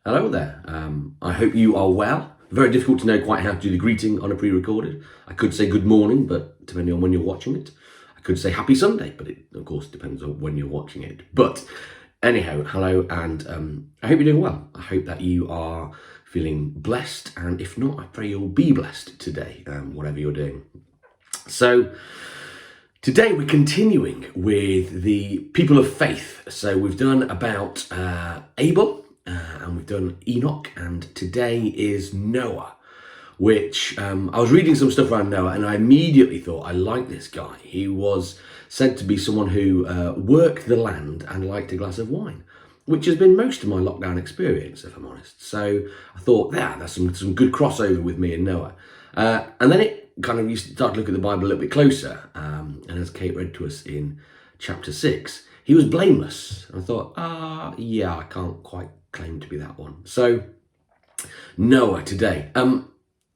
Hello there. I hope you are well. Very difficult to know quite how to do the greeting on a pre-recorded. I could say good morning, but depending on when you're watching it. I could say happy Sunday, but it of course depends on when you're watching it. But anyhow, hello, and I hope you're doing well. I hope that you are feeling blessed, and if not, I pray you'll be blessed today, whatever you're doing. So today we're continuing with the people of faith. So we've done about Abel. And we've done Enoch, and today is Noah, which I was reading some stuff around Noah, and I immediately thought, I like this guy. He was said to be someone who worked the land and liked a glass of wine, which has been most of my lockdown experience, if I'm honest. So I thought, yeah, there's some good crossover with me and Noah. And then it kind of, you start to look at the Bible a little bit closer, and as Kate read to us in chapter 6, he was blameless. And I thought, yeah, I can't quite claim to be that one. So Noah today.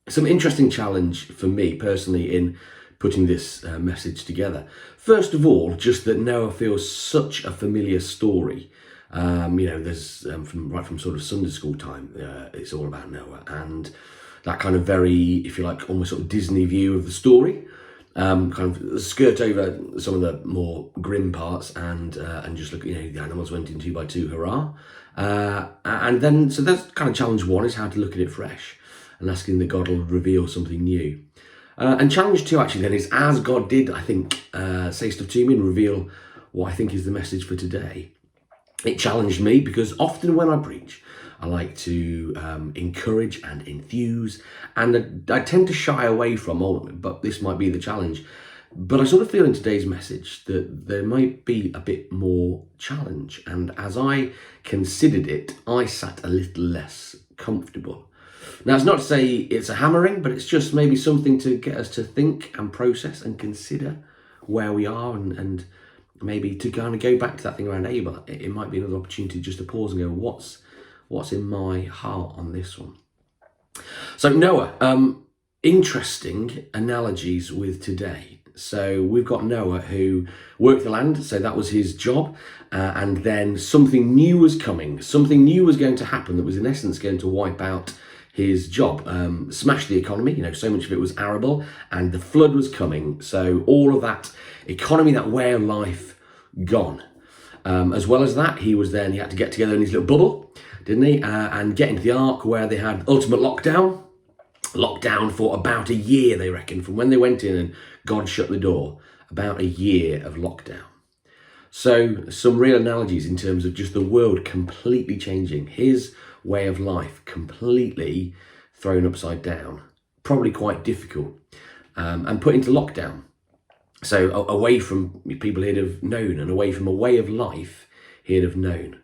Some interesting challenge for me personally in putting this message together. First of all, just that Noah feels such a familiar story. There's from sort of Sunday school time, it's all about Noah, and that kind of very, if you like, almost sort of Disney view of the story. Kind of skirt over some of the more grim parts and just look, the animals went in 2 by 2, hurrah. And then, so that's kind of challenge one, is how to look at it fresh and asking that God will reveal something new. And challenge two actually then is, as God did, I think, say stuff to me and reveal what I think is the message for today. It challenged me because often when I preach, I like to encourage and enthuse, and I tend to shy away from all of it, but this might be the challenge. But I sort of feel in today's message that there might be a bit more challenge, and as I considered it, I sat a little less comfortable. Now, it's not to say it's a hammering, but it's just maybe something to get us to think and process and consider where we are, and maybe to kind of go back to that thing around Abel. It might be another opportunity just to pause and go, what's in my heart on this one? So Noah, interesting analogies with today. So we've got Noah who worked the land, so that was his job, and then something new was coming. Something new was going to happen that was in essence going to wipe out his job, smash the economy. So much of it was arable, and the flood was coming. So all of that economy, that way of life, gone. As well as that, he had to get together in his little bubble, didn't he? And get into the ark where they had ultimate lockdown for about a year, they reckon, from when they went in and God shut the door, about a year of lockdown. So some real analogies in terms of just the world completely changing, his way of life completely thrown upside down, probably quite difficult, and put into lockdown. So away from people he'd have known, and away from a way of life he'd have known.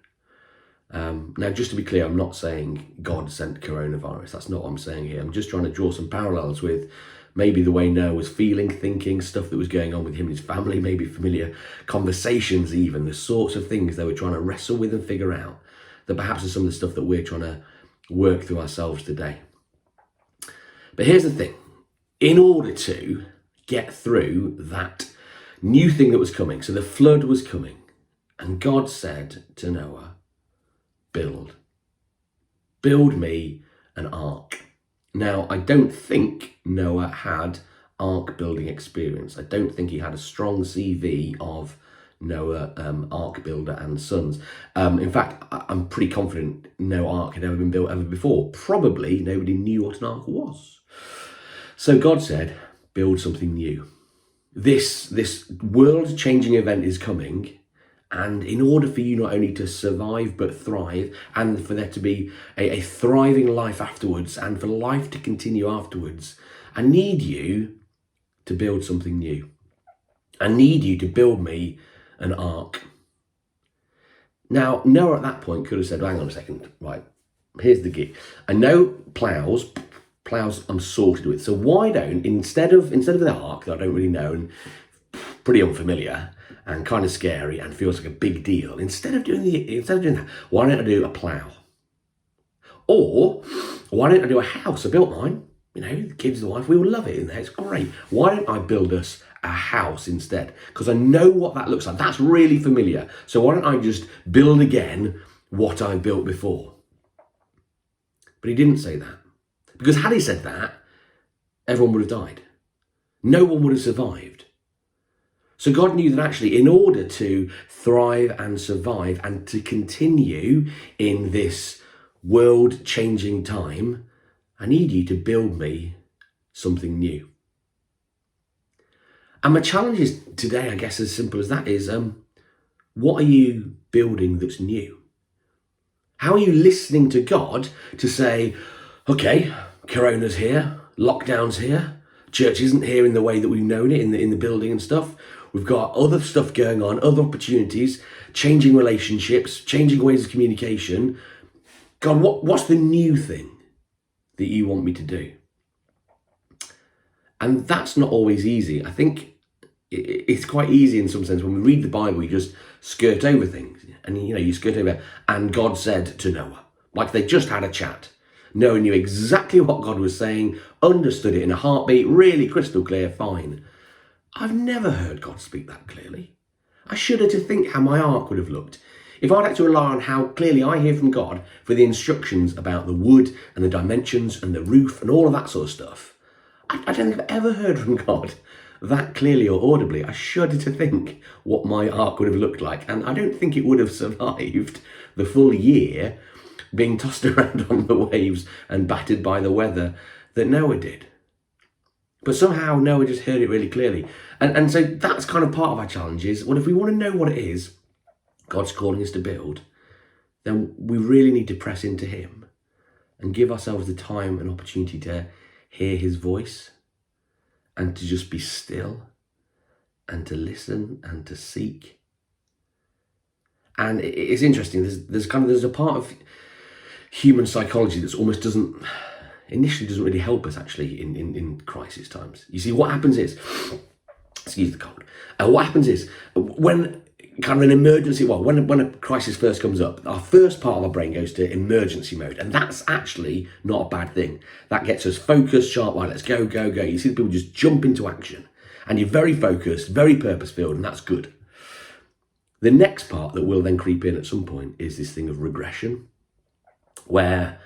Now, just to be clear, I'm not saying God sent coronavirus. That's not what I'm saying here. I'm just trying to draw some parallels with maybe the way Noah was feeling, thinking, stuff that was going on with him and his family, maybe familiar conversations even, the sorts of things they were trying to wrestle with and figure out, that perhaps are some of the stuff that we're trying to work through ourselves today. But here's the thing. In order to get through that new thing that was coming, so the flood was coming, and God said to Noah, build me an ark. Now, I don't think Noah had ark building experience. I don't think he had a strong CV of Noah, ark builder and sons. In fact, I'm pretty confident no ark had ever been built ever before. Probably nobody knew what an ark was. So God said, build something new. This world-changing event is coming. And in order for you not only to survive, but thrive, and for there to be a thriving life afterwards, and for life to continue afterwards, I need you to build something new. I need you to build me an ark. Now, Noah at that point could have said, hang on a second, right, here's the gig. I know ploughs I'm sorted with. So why don't, instead of the ark that I don't really know and pretty unfamiliar, and kind of scary and feels like a big deal, instead of doing that, why don't I do a plough? Or why don't I do a house? I built mine, the kids, the wife, we all love it in there, it's great. Why don't I build us a house instead? Because I know what that looks like. That's really familiar. So why don't I just build again what I built before? But he didn't say that. Because had he said that, everyone would have died. No one would have survived. So God knew that actually in order to thrive and survive and to continue in this world-changing time, I need you to build me something new. And my challenge is today, I guess, as simple as that is, what are you building that's new? How are you listening to God to say, okay, Corona's here, lockdown's here, church isn't here in the way that we've known it in the building and stuff. We've got other stuff going on, other opportunities, changing relationships, changing ways of communication. God, what's the new thing that you want me to do? And that's not always easy. I think it's quite easy in some sense. When we read the Bible, you just skirt over things. And you skirt over, and God said to Noah, like they just had a chat. Noah knew exactly what God was saying, understood it in a heartbeat, really crystal clear, fine. I've never heard God speak that clearly. I shudder to think how my ark would have looked if I'd had to rely on how clearly I hear from God for the instructions about the wood and the dimensions and the roof and all of that sort of stuff. I don't think I've ever heard from God that clearly or audibly. I shudder to think what my ark would have looked like, and I don't think it would have survived the full year being tossed around on the waves and battered by the weather that Noah did. But somehow Noah just heard it really clearly. And so that's kind of part of our challenge is, well, if we want to know what it is God's calling us to build, then we really need to press into him and give ourselves the time and opportunity to hear his voice and to just be still and to listen and to seek. And it's interesting, there's a part of human psychology that's almost initially doesn't really help us actually in crisis times. You see, what happens is, excuse the cold, what happens is when kind of an emergency, when a crisis first comes up, our first part of our brain goes to emergency mode, and that's actually not a bad thing. That gets us focused, sharp, right, let's go, go, go. You see the people just jump into action, and you're very focused, very purpose-filled, and that's good. The next part that will then creep in at some point is this thing of regression, where,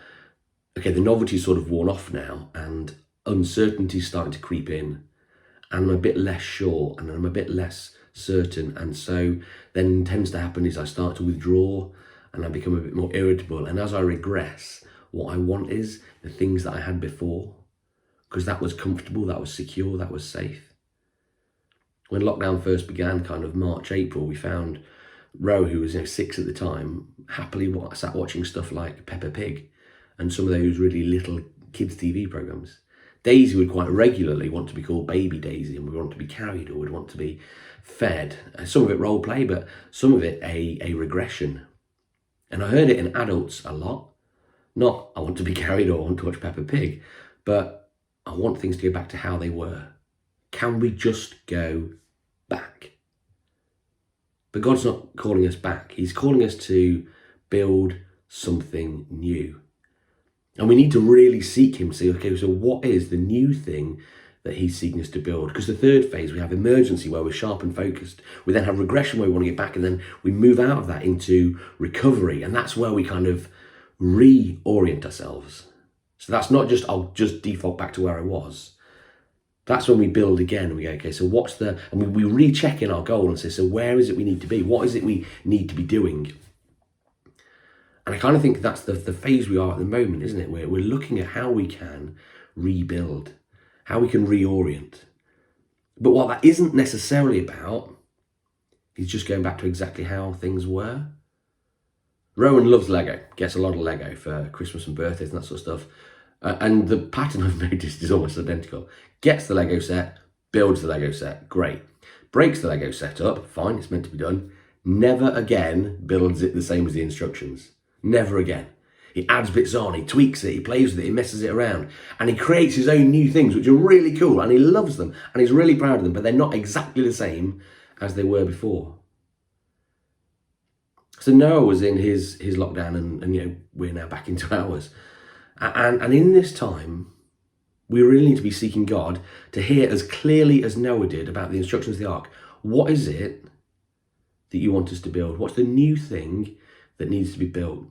okay, the novelty's sort of worn off now, and uncertainty's starting to creep in, and I'm a bit less sure, and I'm a bit less certain, and so then tends to happen is I start to withdraw, and I become a bit more irritable, and as I regress, what I want is the things that I had before, because that was comfortable, that was secure, that was safe. When lockdown first began, kind of March, April, we found Ro, who was 6 at the time, happily sat watching stuff like Peppa Pig and some of those really little kids' TV programmes. Daisy would quite regularly want to be called Baby Daisy, and would want to be carried or would want to be fed. Some of it role play, but some of it a regression. And I heard it in adults a lot. Not I want to be carried or I want to watch Peppa Pig, but I want things to go back to how they were. Can we just go back? But God's not calling us back. He's calling us to build something new. And we need to really seek him, say, okay, so what is the new thing that he's seeking us to build? Because the third phase, we have emergency, where we're sharp and focused. We then have regression, where we want to get back, and then we move out of that into recovery. And that's where we kind of reorient ourselves. So that's not just, I'll just default back to where I was. That's when we build again and we go, okay, so and we recheck in our goal and say, so where is it we need to be? What is it we need to be doing? And I kind of think that's the phase we are at the moment, isn't it? We're looking at how we can rebuild, how we can reorient. But what that isn't necessarily about is just going back to exactly how things were. Rowan loves Lego, gets a lot of Lego for Christmas and birthdays and that sort of stuff. And the pattern I've noticed is almost identical. Gets the Lego set, builds the Lego set, great. Breaks the Lego set up, fine, it's meant to be done. Never again builds it the same as the instructions. Never again. He adds bits on, he tweaks it, he plays with it, he messes it around. And he creates his own new things, which are really cool, and he loves them, and he's really proud of them, but they're not exactly the same as they were before. So Noah was in his lockdown, and we're now back into ours. And in this time, we really need to be seeking God to hear as clearly as Noah did about the instructions of the ark. What is it that you want us to build? What's the new thing that needs to be built?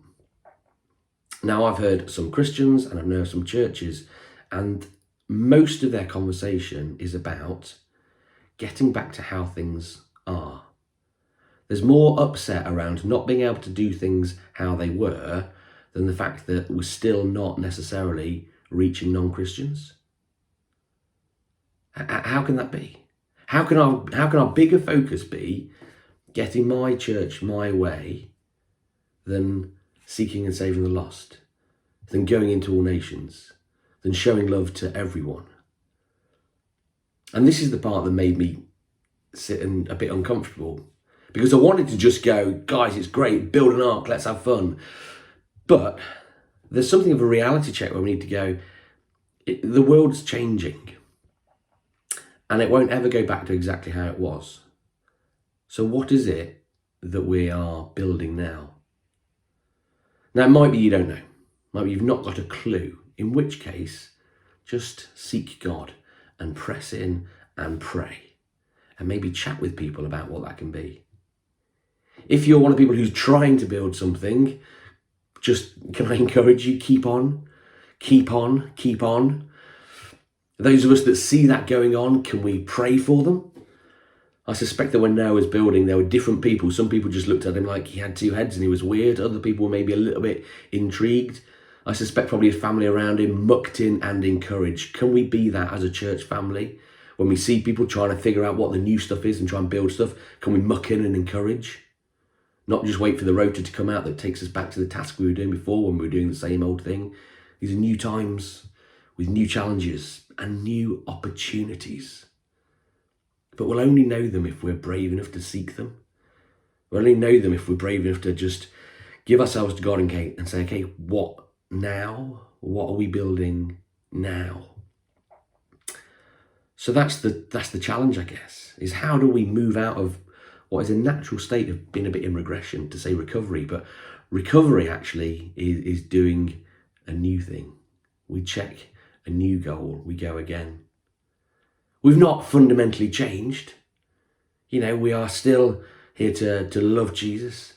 Now, I've heard some Christians and I know some churches, and most of their conversation is about getting back to how things are. There's more upset around not being able to do things how they were than the fact that we're still not necessarily reaching non-Christians. How can that be? How can our bigger focus be getting my church my way than seeking and saving the lost, than going into all nations, than showing love to everyone? And this is the part that made me sit a bit uncomfortable, because I wanted to just go, guys, it's great, build an ark, let's have fun. But there's something of a reality check where we need to go, the world's changing and it won't ever go back to exactly how it was. So what is it that we are building now? Now, it might be you don't know. Might be you've not got a clue, in which case, just seek God and press in and pray and maybe chat with people about what that can be. If you're one of the people who's trying to build something, just can I encourage you, keep on, keep on, keep on. Those of us that see that going on, can we pray for them? I suspect that when Noah was building, there were different people. Some people just looked at him like he had two heads and he was weird. Other people were maybe a little bit intrigued. I suspect probably his family around him mucked in and encouraged. Can we be that as a church family? When we see people trying to figure out what the new stuff is and try and build stuff, can we muck in and encourage? Not just wait for the rotor to come out that takes us back to the task we were doing before when we were doing the same old thing. These are new times with new challenges and new opportunities. But we'll only know them if we're brave enough to seek them. We'll only know them if we're brave enough to just give ourselves to God and say, okay, what now? What are we building now? So that's the challenge, I guess, is how do we move out of what is a natural state of being a bit in regression, to say recovery, but recovery actually is doing a new thing. We check a new goal, we go again. We've not fundamentally changed. We are still here to love Jesus,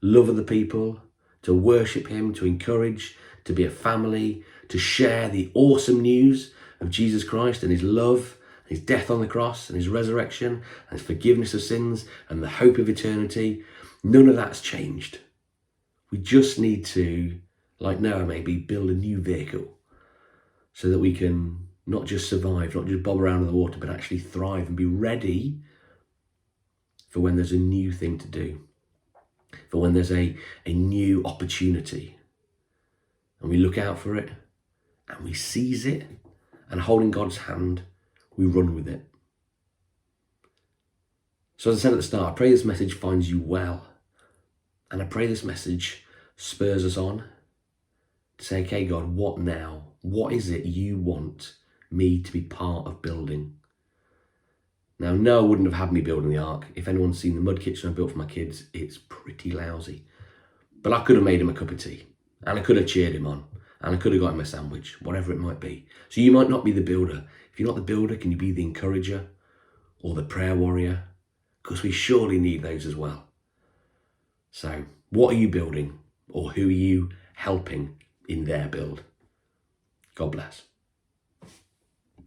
love other people, to worship him, to encourage, to be a family, to share the awesome news of Jesus Christ and his love, his death on the cross and his resurrection and his forgiveness of sins and the hope of eternity. None of that's changed. We just need to, like Noah maybe, build a new vehicle so that we can not just survive, not just bob around in the water, but actually thrive and be ready for when there's a new thing to do, for when there's a new opportunity. And we look out for it and we seize it, and holding God's hand, we run with it. So as I said at the start, I pray this message finds you well. And I pray this message spurs us on to say, okay, God, what now? What is it you want me to be part of building? Now, Noah wouldn't have had me building the ark. If anyone's seen the mud kitchen I built for my kids, it's pretty lousy. But I could have made him a cup of tea, and I could have cheered him on, and I could have got him a sandwich, whatever it might be. So you might not be the builder. If you're not the builder, can you be the encourager or the prayer warrior? Because we surely need those as well. So what are you building, or who are you helping in their build? God bless.